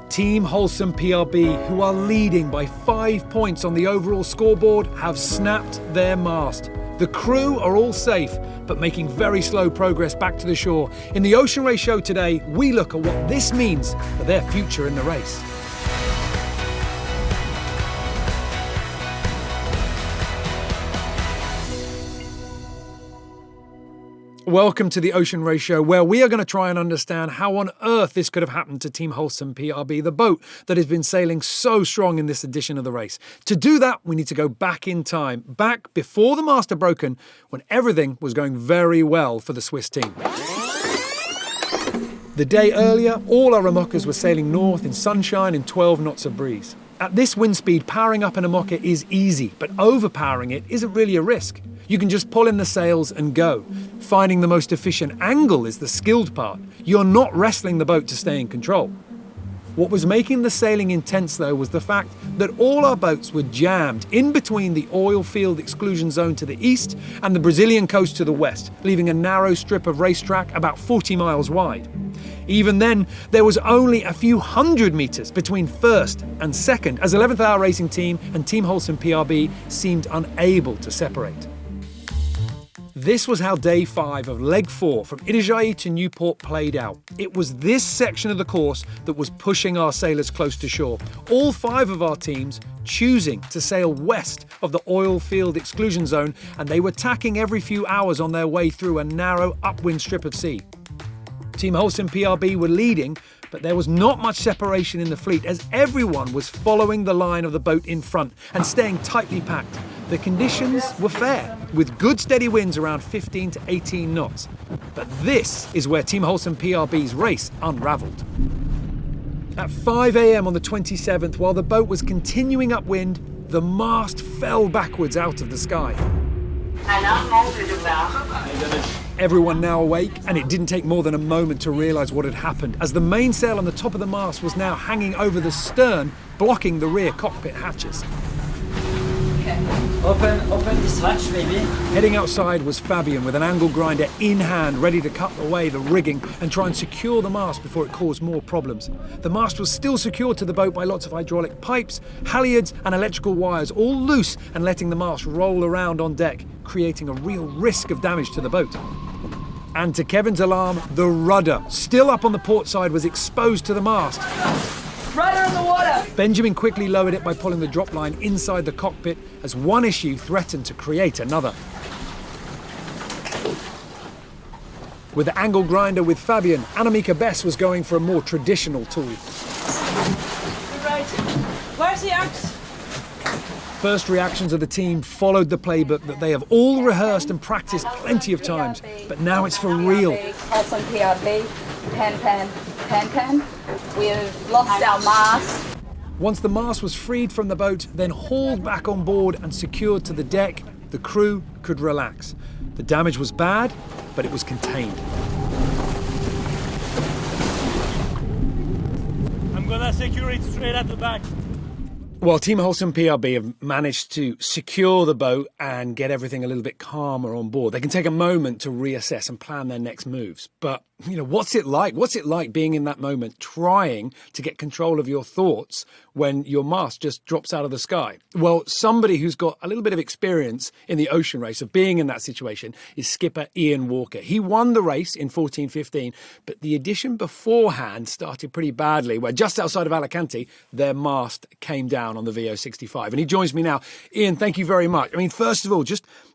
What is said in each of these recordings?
Team Holcim-PRB, who are leading by 5 points on the overall scoreboard, have snapped their mast. The crew are all safe, but making very slow progress back to the shore. In the Ocean Race show today, we look at what this means for their future in the race. Welcome to the Ocean Race show, where we are going to try and understand how on earth this could have happened to Team Holcim-PRB, the boat that has been sailing so strong in this edition of the race. To do that, we need to go back in time, back before the mast had broken, when everything was going very well for the Swiss team. The day earlier, all our remockers were sailing north in sunshine and 12 knots of breeze. At this wind speed, powering up an remocker is easy, but overpowering it isn't really a risk. You can just pull in the sails and go. Finding the most efficient angle is the skilled part. You're not wrestling the boat to stay in control. What was making the sailing intense, though, was the fact that all our boats were jammed in between the oil field exclusion zone to the east and the Brazilian coast to the west, leaving a narrow strip of racetrack about 40 miles wide. Even then, there was only a few hundred metres between first and second, as 11th Hour Racing Team and Team Holcim-PRB seemed unable to separate. This was how day 5 of leg 4 from Itajaí to Newport played out. It was this section of the course that was pushing our sailors close to shore. All 5 of our teams choosing to sail west of the oil field exclusion zone, and they were tacking every few hours on their way through a narrow upwind strip of sea. Team Holcim-PRB were leading, but there was not much separation in the fleet as everyone was following the line of the boat in front and staying tightly packed. The conditions were fair, with good steady winds around 15 to 18 knots. But this is where Team Holcim-PRB's race unravelled. At 5 a.m. on the 27th, while the boat was continuing upwind, the mast fell backwards out of the sky. Everyone now awake, and it didn't take more than a moment to realise what had happened, as the mainsail on the top of the mast was now hanging over the stern, blocking the rear cockpit hatches. Open this hatch, baby. Heading outside was Fabian with an angle grinder in hand, ready to cut away the rigging and try and secure the mast before it caused more problems. The mast was still secured to the boat by lots of hydraulic pipes, halyards and electrical wires, all loose and letting the mast roll around on deck, creating a real risk of damage to the boat. And to Kevin's alarm, the rudder, still up on the port side, was exposed to the mast. Rudder in the water! Benjamin quickly lowered it by pulling the drop line inside the cockpit as one issue threatened to create another. With the angle grinder with Fabian, Annemieke Bess was going for a more traditional tool. Right. Where's the axe? First reactions of the team followed the playbook that they have all rehearsed and practiced plenty of times, but now it's for real. Holcim-PRB, pen. We've lost our mast. Once the mast was freed from the boat, then hauled back on board and secured to the deck, the crew could relax. The damage was bad, but it was contained. I'm gonna secure it straight at the back. Well, Team Holcim-PRB have managed to secure the boat and get everything a little bit calmer on board. They can take a moment to reassess and plan their next moves. But, what's it like? What's it like being in that moment, trying to get control of your thoughts when your mast just drops out of the sky? Well, somebody who's got a little bit of experience in the ocean race of being in that situation is skipper Ian Walker. He won the race in 14-15, but the edition beforehand started pretty badly, where just outside of Alicante, their mast came down on the VO65. And he joins me now. Ian, thank you very much. I mean, first of all,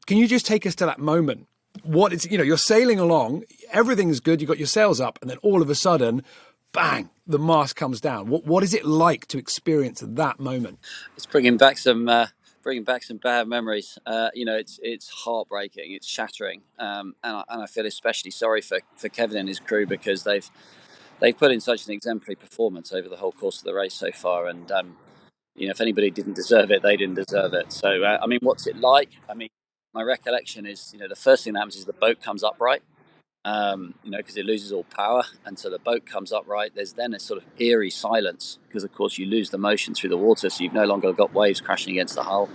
can you just take us to that moment? What it's, you're sailing along, everything is good, you've got your sails up, and then all of a sudden, bang, the mast comes down. What is it like to experience that moment? It's bringing back some bad memories. It's heartbreaking, it's shattering, and I feel especially sorry for Kevin and his crew, because they've put in such an exemplary performance over the whole course of the race so far, and if anybody didn't deserve it, they didn't deserve it. So, what's it like? My recollection is, the first thing that happens is the boat comes upright, because it loses all power. And so the boat comes upright. There's then a sort of eerie silence, because, of course, you lose the motion through the water. So you've no longer got waves crashing against the hull.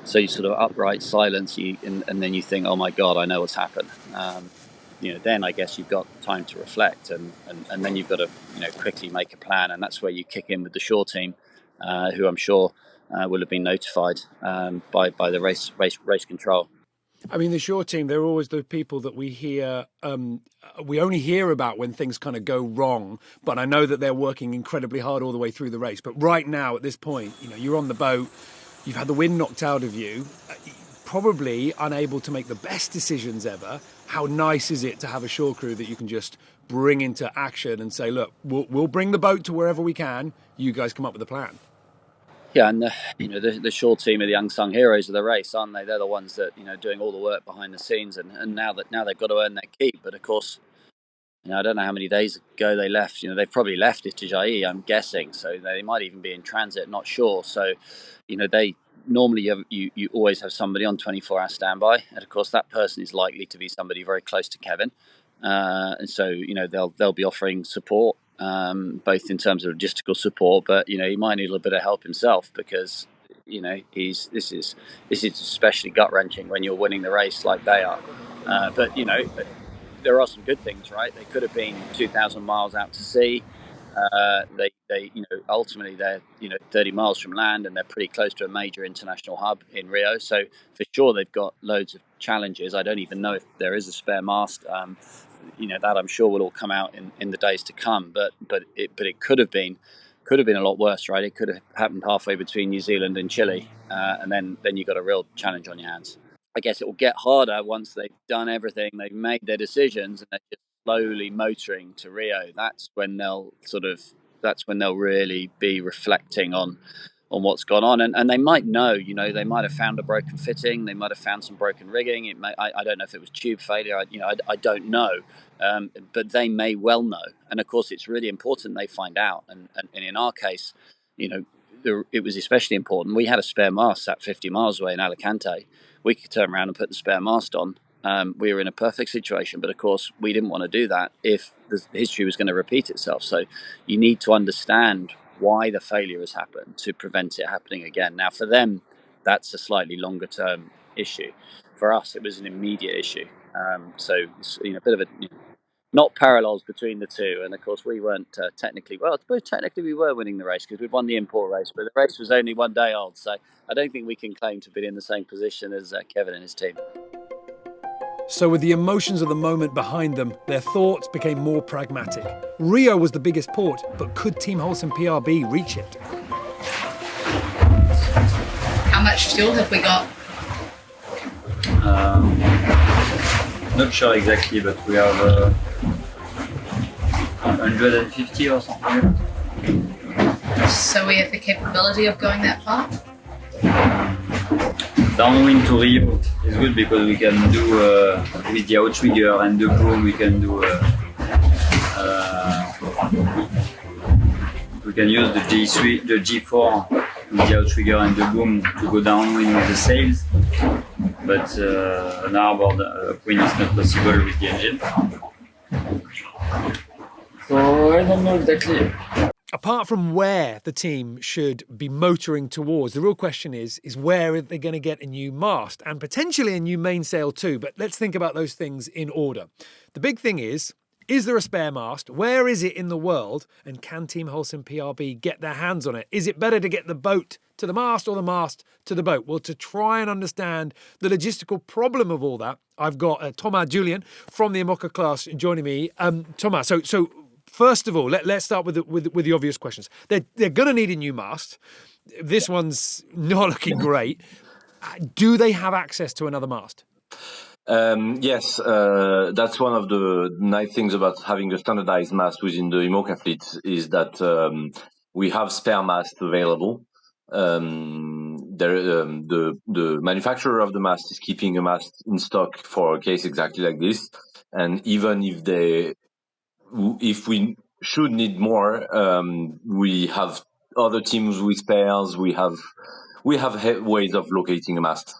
So you sort of upright silence, and then you think, oh, my God, I know what's happened. then I guess you've got time to reflect, and then you've got to quickly make a plan, and that's where you kick in with the shore team, who I'm sure will have been notified by the race control. I mean, the shore team, they're always the people that we hear, we only hear about when things kind of go wrong. But I know that they're working incredibly hard all the way through the race. But right now, at this point, you're on the boat, you've had the wind knocked out of you, probably unable to make the best decisions ever. How nice is it to have a shore crew that you can just bring into action and say, look, we'll bring the boat to wherever we can. You guys come up with a plan. Yeah, and the shore team are the unsung heroes of the race, aren't they? They're the ones that doing all the work behind the scenes, and now they've got to earn their keep. But of course, I don't know how many days ago they left. They've probably left Itajaí, I'm guessing. So they might even be in transit, not sure. So, they normally you always have somebody on 24-hour standby, and of course that person is likely to be somebody very close to Kevin, and so they'll be offering support. Both in terms of logistical support, but he might need a little bit of help himself because this is especially gut wrenching when you're winning the race like they are. But there are some good things, right? They could have been 2,000 miles out to sea. They ultimately they're 30 miles from land, and they're pretty close to a major international hub in Rio. So for sure they've got loads of challenges. I don't even know if there is a spare mast. That I'm sure will all come out in the days to come. But it could have been a lot worse, right? It could have happened halfway between New Zealand and Chile, and then you got a real challenge on your hands. I guess it will get harder once they've done everything, they've made their decisions, and they're just slowly motoring to Rio. That's when they'll really be reflecting on what's gone on, and they might know. They might have found a broken fitting, they might have found some broken rigging. I don't know if it was tube failure. I don't know, but they may well know. And of course, it's really important they find out. And in our case, it was especially important. We had a spare mast sat 50 miles away in Alicante. We could turn around and put the spare mast on. We were in a perfect situation, but of course we didn't want to do that if the history was going to repeat itself. So you need to understand why the failure has happened to prevent it happening again. Now, for them, that's a slightly longer term issue. For us, it was an immediate issue. So a bit of a not parallels between the two. And of course, we weren't technically we were winning the race because we'd won the import race, but the race was only one day old. So I don't think we can claim to be in the same position as Kevin and his team. So with the emotions of the moment behind them, their thoughts became more pragmatic. Rio was the biggest port, but could Team Holcim-PRB reach it? How much fuel have we got? Not sure exactly, but we have 150 or something. So we have the capability of going that far? Downwind to Rio is good because we can do with the outrigger and the boom. We can do we can use the G3, the G4 with the outrigger and the boom to go downwind with the sails. But an outboard upwind is not possible with the engine. So I don't know exactly. Apart from where the team should be motoring towards, the real question is where are they going to get a new mast and potentially a new mainsail too? But let's think about those things in order. The big thing is there a spare mast? Where is it in the world? And can Team Holcim-PRB get their hands on it? Is it better to get the boat to the mast or the mast to the boat? Well, to try and understand the logistical problem of all that, I've got Thomas Julien from the IMOCA class joining me. Thomas, so first of all, let's start with the obvious questions. They're going to need a new mast. This one's not looking great. Do they have access to another mast? Yes, that's one of the nice things about having a standardized mast within the IMOCA fleet is that we have spare mast available. The manufacturer of the mast is keeping a mast in stock for a case exactly like this, and even if we should need more, we have other teams with spares. We have ways of locating a mast.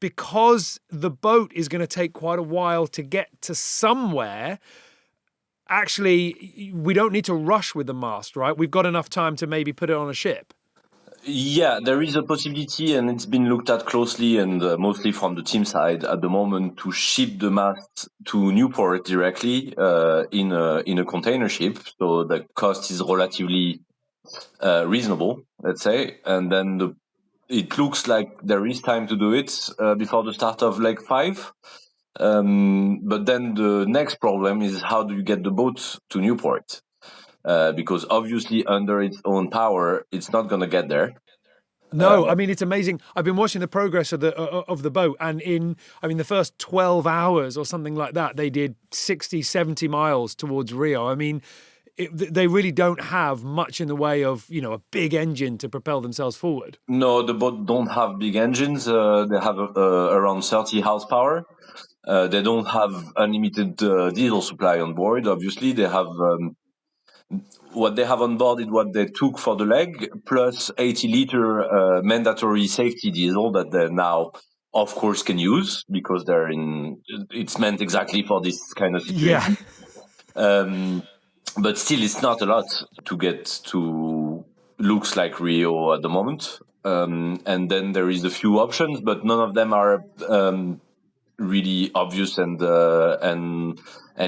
Because the boat is going to take quite a while to get to somewhere, actually, we don't need to rush with the mast, right? We've got enough time to maybe put it on a ship. Yeah, there is a possibility, and it's been looked at closely and mostly from the team side at the moment, to ship the mast to Newport directly in a container ship. So the cost is relatively reasonable, let's say, and then it looks like there is time to do it before the start of leg 5. But then the next problem is, how do you get the boat to Newport? Because obviously under its own power, it's not going to get there. No, I mean, it's amazing. I've been watching the progress of the boat, and the first 12 hours or something like that, they did 60, 70 miles towards Rio. I mean, they really don't have much in the way of, a big engine to propel themselves forward. No, the boat don't have big engines. They have around 30 horsepower. They don't have unlimited diesel supply on board. Obviously, they have what they have on board is what they took for the leg, plus 80-liter mandatory safety diesel that they now, of course, can use because it's meant exactly for this kind of situation. Yeah. But still, it's not a lot to get to looks like Rio at the moment. And then there is a few options, but none of them are really obvious and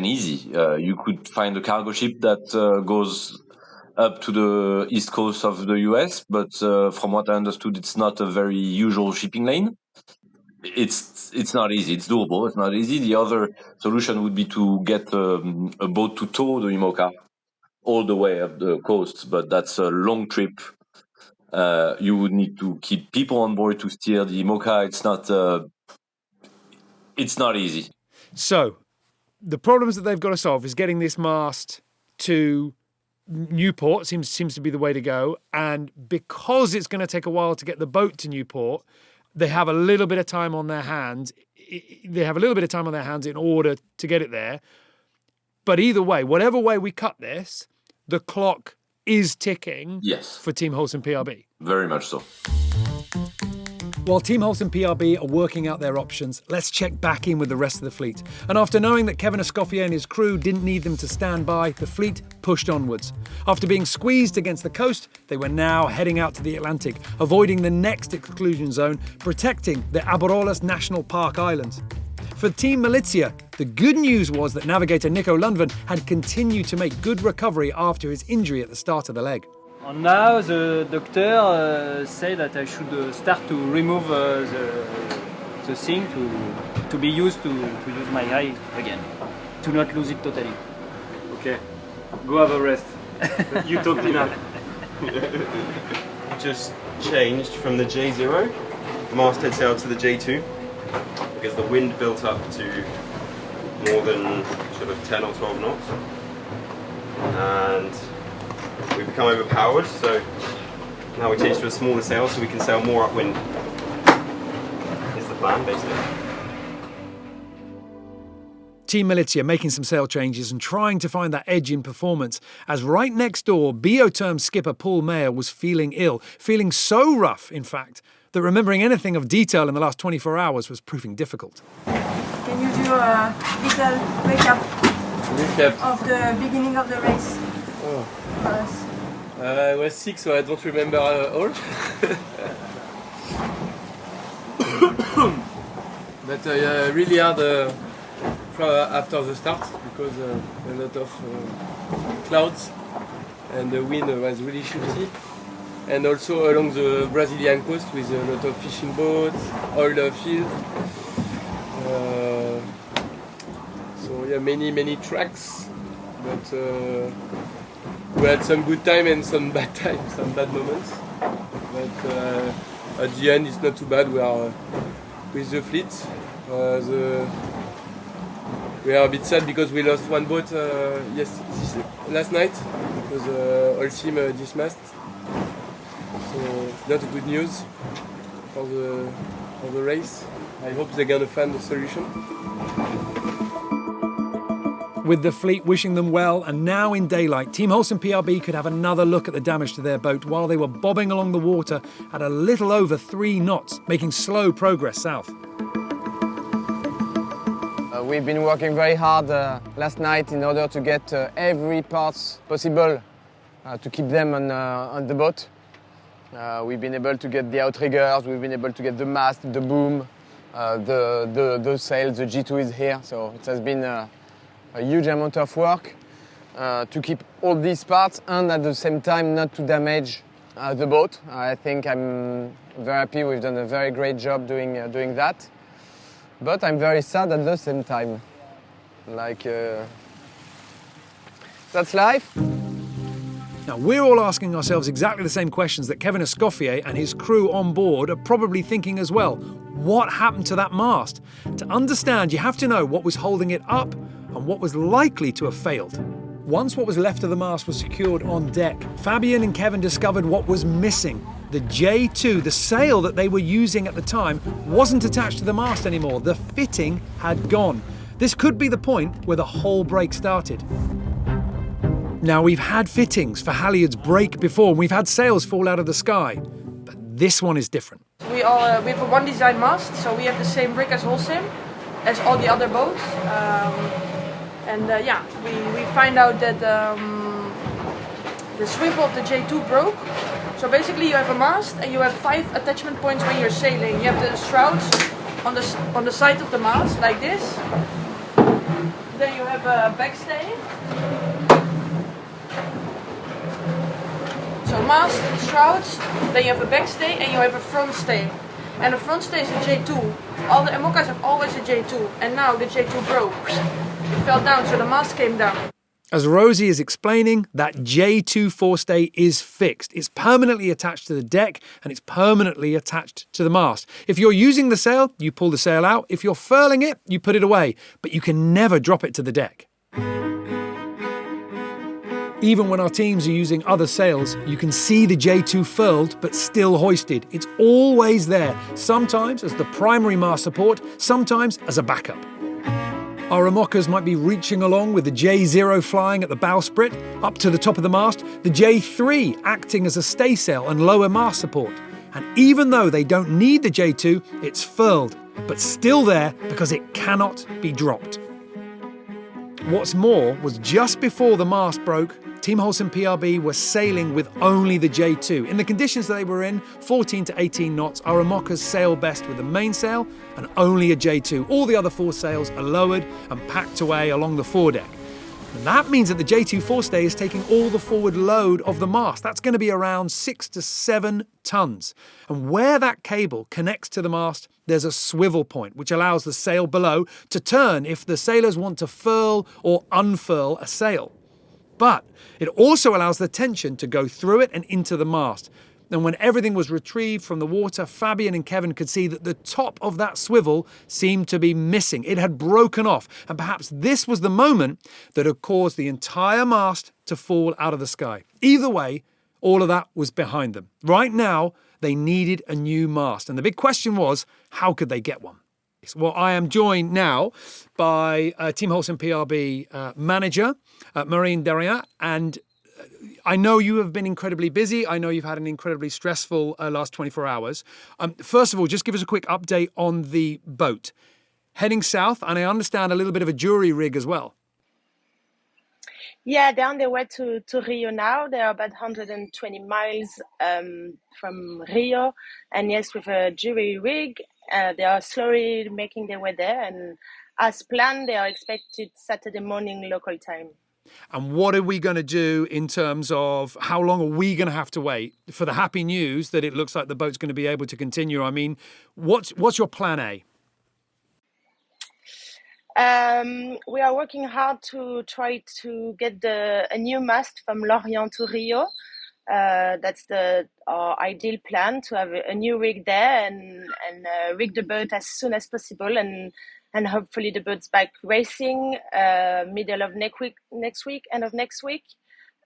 easy. You could find a cargo ship that goes up to the east coast of the US, but from what I understood, it's not a very usual shipping lane. It's not easy. It's doable. It's not easy. The other solution would be to get a boat to tow the IMOCA all the way up the coast, but that's a long trip. You would need to keep people on board to steer the IMOCA. It's not easy. So the problems that they've got to solve is getting this mast to Newport seems to be the way to go. And because it's going to take a while to get the boat to Newport, they have a little bit of time on their hands. In order to get it there. But either way, whatever way we cut this, the clock is ticking. Yes. For Team Holcim-PRB. Very much so. While Team Holcim-PRB are working out their options, let's check back in with the rest of the fleet. And after knowing that Kevin Escoffier and his crew didn't need them to stand by, the fleet pushed onwards. After being squeezed against the coast, they were now heading out to the Atlantic, avoiding the next exclusion zone, protecting the Abrolhos National Park Islands. For Team Malizia, the good news was that navigator Nico Lunven had continued to make good recovery after his injury at the start of the leg. And now the doctor say that I should start to remove the thing to be used to use my eye again, to not lose it totally. Okay, go have a rest. You talked enough. Just changed from the J0 masthead sail to the J2 because the wind built up to more than sort of 10 or 12 knots, and we become overpowered, so now we change to a smaller sail so we can sail more upwind. Is the plan, basically. Team Malizia making some sail changes and trying to find that edge in performance, as right next door, Biotherm skipper Paul Mayer was feeling ill, feeling so rough, in fact, that remembering anything of detail in the last 24 hours was proving difficult. Can you do a little recap of the beginning of the race? Oh. I was sick, so I don't remember all. But really hard after the start because a lot of clouds and the wind was really shitty. And also along the Brazilian coast with a lot of fishing boats, oil field. So yeah, many tracks, but we had some good time and some bad times, some bad moments. But at the end, it's not too bad. We are with the fleet. We are a bit sad because we lost one boat last night because Holcim dismasted. So it's not good news for the race. I hope they're gonna find a solution. With the fleet wishing them well, and now in daylight, Team Holcim-PRB could have another look at the damage to their boat while they were bobbing along the water at a little over 3 knots, making slow progress south. We've been working very hard last night in order to get every part possible to keep them on the boat. We've been able to get the outriggers, we've been able to get the mast, the boom, the sail, the G2 is here, so it has been a huge amount of work to keep all these parts and at the same time not to damage the boat. I think I'm very happy, we've done a very great job doing that. But I'm very sad at the same time. Like, that's life. Now, we're all asking ourselves exactly the same questions that Kevin Escoffier and his crew on board are probably thinking as well. What happened to that mast? To understand, you have to know what was holding it up and what was likely to have failed. Once what was left of the mast was secured on deck, Fabian and Kevin discovered what was missing. The J2, the sail that they were using at the time, wasn't attached to the mast anymore. The fitting had gone. This could be the point where the whole break started. Now, we've had fittings for halyards break before, and we've had sails fall out of the sky, but this one is different. We have a one design mast, so we have the same rig as Holcim, as all the other boats. We find out that the swivel of the J2 broke. So basically you have a mast and you have 5 attachment points when you're sailing. You have the shrouds on the side of the mast, like this. Then you have a backstay. So mast, shrouds, then you have a backstay and you have a front stay. And the front stay is a J2. All the Emocas have always a J2. And now the J2 broke. It fell down, so the mast came down. As Rosie is explaining, that J2 forestay is fixed. It's permanently attached to the deck and it's permanently attached to the mast. If you're using the sail, you pull the sail out. If you're furling it, you put it away. But you can never drop it to the deck. Even when our teams are using other sails, you can see the J2 furled but still hoisted. It's always there, sometimes as the primary mast support, sometimes as a backup. Our Emocas might be reaching along with the J0 flying at the bowsprit, up to the top of the mast, the J3 acting as a staysail and lower mast support. And even though they don't need the J2, it's furled, but still there because it cannot be dropped. What's more was just before the mast broke, Team Holcim-PRB were sailing with only the J2. In the conditions that they were in, 14 to 18 knots, our Emocas sail best with the mainsail and only a J2. All the other 4 sails are lowered and packed away along the foredeck. And that means that the J2 forestay is taking all the forward load of the mast. That's going to be around 6 to 7 tons. And where that cable connects to the mast, there's a swivel point, which allows the sail below to turn if the sailors want to furl or unfurl a sail. But it also allows the tension to go through it and into the mast. And when everything was retrieved from the water, Fabian and Kevin could see that the top of that swivel seemed to be missing. It had broken off. And perhaps this was the moment that had caused the entire mast to fall out of the sky. Either way, all of that was behind them. Right now, they needed a new mast. And the big question was, how could they get one? Well, I am joined now by Team Holcim-PRB manager, Marine Derriat, and I know you have been incredibly busy. I know you've had an incredibly stressful last 24 hours. First of all, just give us a quick update on the boat. Heading south, and I understand a little bit of a jury rig as well. Yeah, they're on their way to Rio now. They're about 120 miles from Rio. And yes, with a jury rig, they are slowly making their way there. And as planned, they are expected Saturday morning local time. And what are we going to do in terms of how long are we going to have to wait for the happy news that it looks like the boat's going to be able to continue? I mean, what's your plan A? We are working hard to try to get a new mast from Lorient to Rio. That's our ideal plan, to have a new rig there and rig the boat as soon as possible and hopefully the boat's back racing middle of next week, end of next week,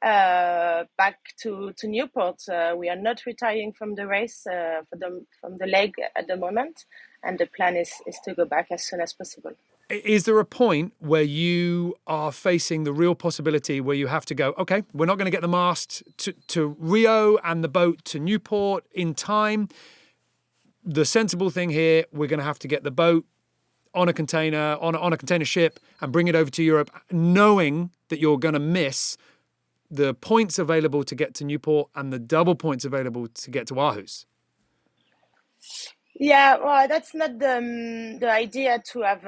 back to Newport. We are not retiring from the race from the leg at the moment, and the plan is to go back as soon as possible. Is there a point where you are facing the real possibility where you have to go, okay, we're not going to get the mast to Rio and the boat to Newport in time. The sensible thing here, we're going to have to get the boat on a container, on a container ship and bring it over to Europe, knowing that you're going to miss the points available to get to Newport and the double points available to get to Aarhus? Yeah, well, that's not the idea to have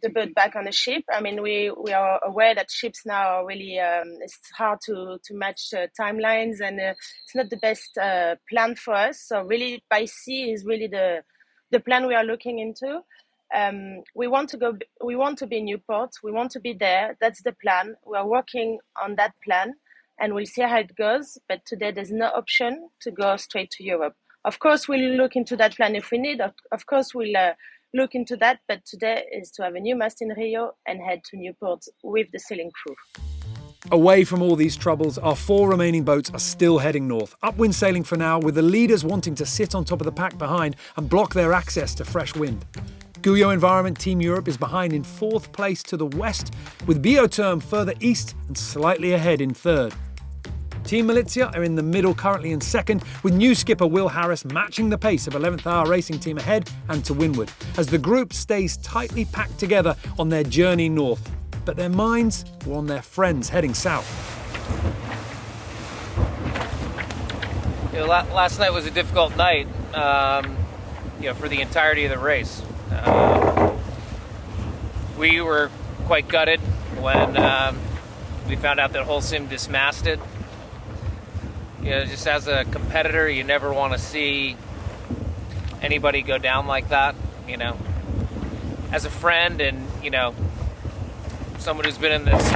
the boat back on the ship. I mean, we are aware that ships now are really, it's hard to match timelines, and it's not the best plan for us. So really by sea is really the plan we are looking into. We want to be in Newport. We want to be there. That's the plan. We are working on that plan, and we'll see how it goes. But today there's no option to go straight to Europe. Of course, we'll look into that plan if we need. Of course, we'll look into that. But today is to have a new mast in Rio and head to Newport with the sailing crew. Away from all these troubles, our 4 remaining boats are still heading north, upwind sailing for now, with the leaders wanting to sit on top of the pack behind and block their access to fresh wind. Guyot Environment Team Europe is behind in 4th place to the west, with Biotherm further east and slightly ahead in 3rd. Team Malizia are in the middle, currently in 2nd, with new skipper Will Harris matching the pace of 11th Hour Racing Team ahead and to windward, as the group stays tightly packed together on their journey north. But their minds were on their friends heading south. Last night was a difficult night, for the entirety of the race. We were quite gutted when we found out that Holcim dismasted. Just as a competitor, you never want to see anybody go down like that, As a friend and, someone who's been in this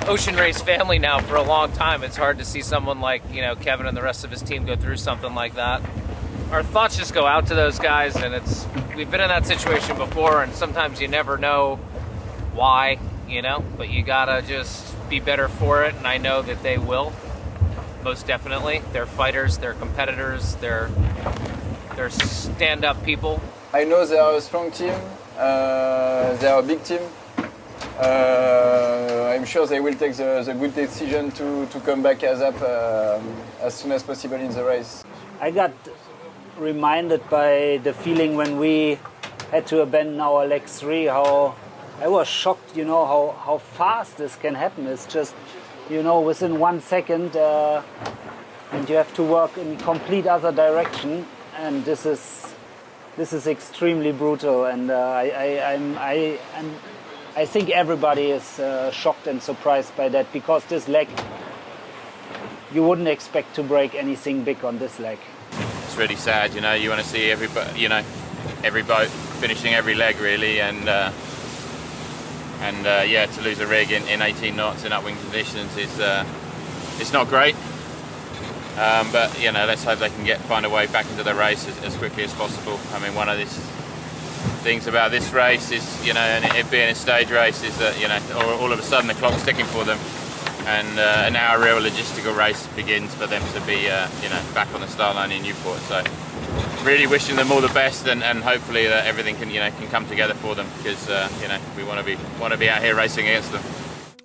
ocean race family now for a long time, it's hard to see someone like, Kevin and the rest of his team go through something like that. Our thoughts just go out to those guys, and we've been in that situation before, and sometimes you never know why, but you gotta just be better for it, and I know that they will. Most definitely. They're fighters, they're competitors, they're stand-up people. I know they are a strong team, they are a big team. I'm sure they will take the good decision to come back as soon as possible in the race. I got reminded by the feeling when we had to abandon our leg 3, how I was shocked, how fast this can happen. It's just, within 1 second, and you have to work in complete other direction, and this is extremely brutal. And I think everybody is shocked and surprised by that, because this leg, you wouldn't expect to break anything big on this leg. It's really sad, you want to see every boat finishing every leg really, and to lose a rig in 18 knots in upwind conditions is it's not great. But let's hope they can find a way back into the race as quickly as possible. I mean, one of these things about this race is, and it being a stage race, is that all of a sudden the clock's ticking for them, and now a real logistical race begins for them to be back on the start line in Newport. So really wishing them all the best, and hopefully that everything can come together for them, because we want to be out here racing against them.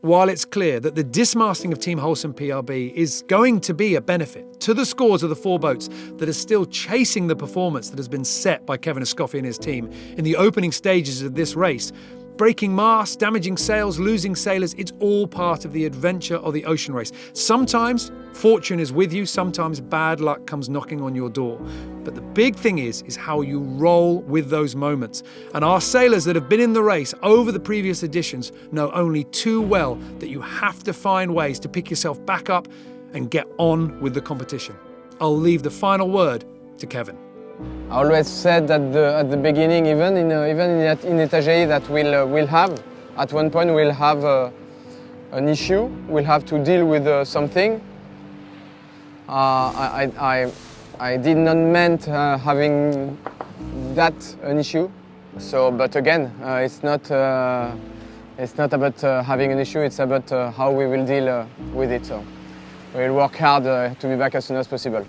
While it's clear that the dismasting of Team Holcim-PRB is going to be a benefit to the scores of the 4 boats that are still chasing the performance that has been set by Kevin Escoffier and his team in the opening stages of this race, breaking masts, damaging sails, losing sailors, it's all part of the adventure of the ocean race. Sometimes fortune is with you, sometimes bad luck comes knocking on your door. But the big thing is how you roll with those moments. And our sailors that have been in the race over the previous editions know only too well that you have to find ways to pick yourself back up and get on with the competition. I'll leave the final word to Kevin. I always said that at the beginning, even in Etagei, that we'll have, at one point we'll have an issue, we'll have to deal with something. I did not meant having that an issue. So, but again, it's not about having an issue. It's about how we will deal with it. So, we'll work hard to be back as soon as possible.